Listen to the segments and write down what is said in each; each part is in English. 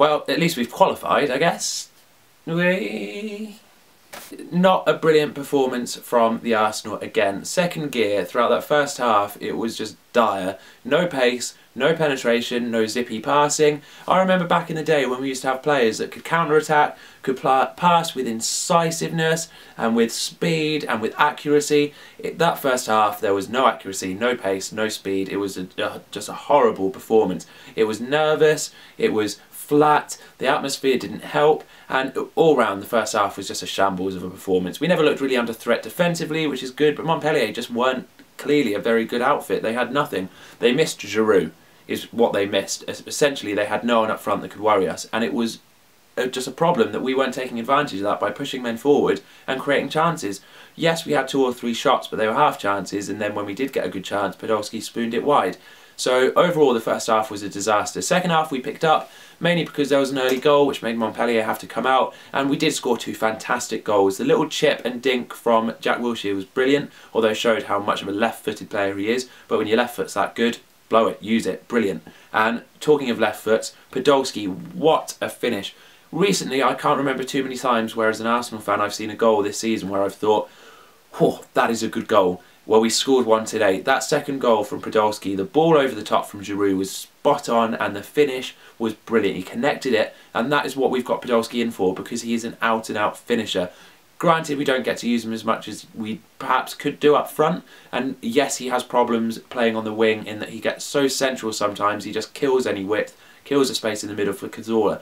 Well, at least we've qualified, I guess. Not a brilliant performance from the Arsenal again. Second gear, throughout that first half, it was just dire. No pace, no penetration, no zippy passing. I remember back in the day when we used to have players that could counter-attack, could pass with incisiveness and with speed and with accuracy. That first half, there was no accuracy, no pace, no speed. It was just a horrible performance. It was nervous, it was flat, the atmosphere didn't help, and all round the first half was just a shambles of a performance. We never looked really under threat defensively, which is good, but Montpellier just weren't clearly a very good outfit. They had nothing. They missed Giroud, is what they missed. Essentially, they had no one up front that could worry us, and it was just a problem that we weren't taking advantage of that by pushing men forward and creating chances. Yes, we had 2 or 3 shots, but they were half chances, and then when we did get a good chance, Podolski spooned it wide. So overall, the first half was a disaster. Second half we picked up, mainly because there was an early goal which made Montpellier have to come out, and we did score 2 fantastic goals. The little chip and dink from Jack Wilshere was brilliant, although it showed how much of a left-footed player he is. But when your left foot's that good, blow it, use it, brilliant. And talking of left foots, Podolski, what a finish. Recently, I can't remember too many times where as an Arsenal fan I've seen a goal this season where I've thought, whew, that is a good goal. Well, we scored one today. That second goal from Podolski, the ball over the top from Giroud was spot on, and the finish was brilliant. He connected it, and that is what we've got Podolski in for, because he is an out-and-out finisher. Granted, we don't get to use him as much as we perhaps could do up front, and yes, he has problems playing on the wing in that he gets so central sometimes, he just kills any width, kills the space in the middle for Cazorla.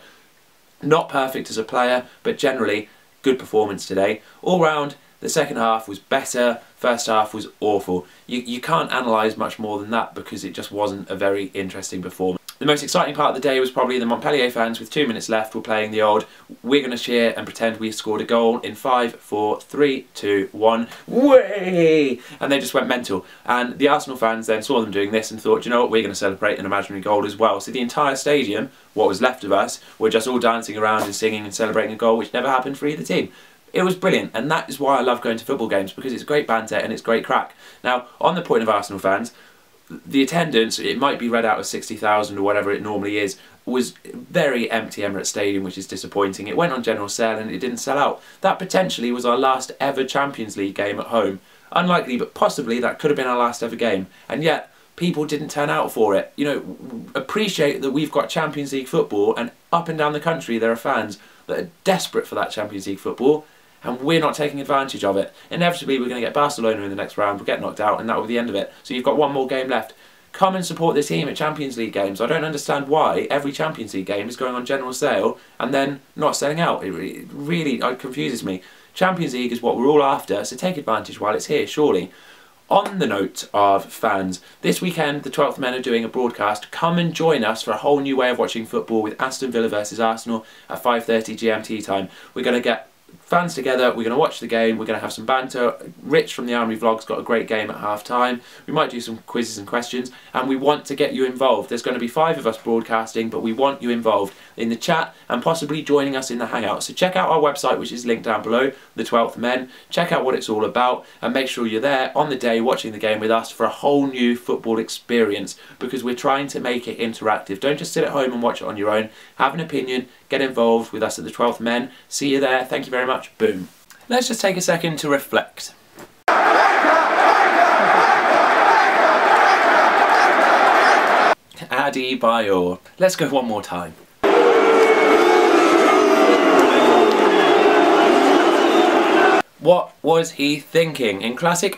Not perfect as a player, but generally, good performance today. All round, the second half was better, first half was awful. You can't analyse much more than that because it just wasn't a very interesting performance. The most exciting part of the day was probably the Montpellier fans with 2 minutes left were playing the old "we're going to cheer and pretend we scored a goal in 5, 4, 3, 2, 1, way!" And they just went mental. And the Arsenal fans then saw them doing this and thought, you know what, we're going to celebrate an imaginary goal as well. So the entire stadium, what was left of us, were just all dancing around and singing and celebrating a goal which never happened for either team. It was brilliant, and that is why I love going to football games, because it's great banter and it's great crack. Now, on the point of Arsenal fans, the attendance, it might be read out as 60,000 or whatever it normally is, was very empty Emirates Stadium, which is disappointing. It went on general sale and it didn't sell out. That potentially was our last ever Champions League game at home. Unlikely, but possibly that could have been our last ever game. And yet, people didn't turn out for it. You know, appreciate that we've got Champions League football, and up and down the country there are fans that are desperate for that Champions League football, and we're not taking advantage of it. Inevitably, we're going to get Barcelona in the next round, we'll get knocked out, and that will be the end of it. So you've got 1 more game left. Come and support the team at Champions League games. I don't understand why every Champions League game is going on general sale and then not selling out. It really confuses me. Champions League is what we're all after, so take advantage while it's here, surely. On the note of fans, this weekend the 12th Men are doing a broadcast. Come and join us for a whole new way of watching football with Aston Villa versus Arsenal at 5:30 GMT time. We're going to get fans together, we're going to watch the game, we're going to have some banter. Rich from the Army Vlogs got a great game at half time. We might do some quizzes and questions, and we want to get you involved. There's going to be 5 of us broadcasting, but we want you involved in the chat and possibly joining us in the hangout. So check out our website, which is linked down below, the 12th Men. Check out what it's all about and make sure you're there on the day watching the game with us for a whole new football experience, because we're trying to make it interactive. Don't just sit at home and watch it on your own. Have an opinion, get involved with us at the 12th Men. See you there. Thank you very much. Boom. Let's just take a second to reflect. Adi Bayor. Let's go one more time. What was he thinking? In classic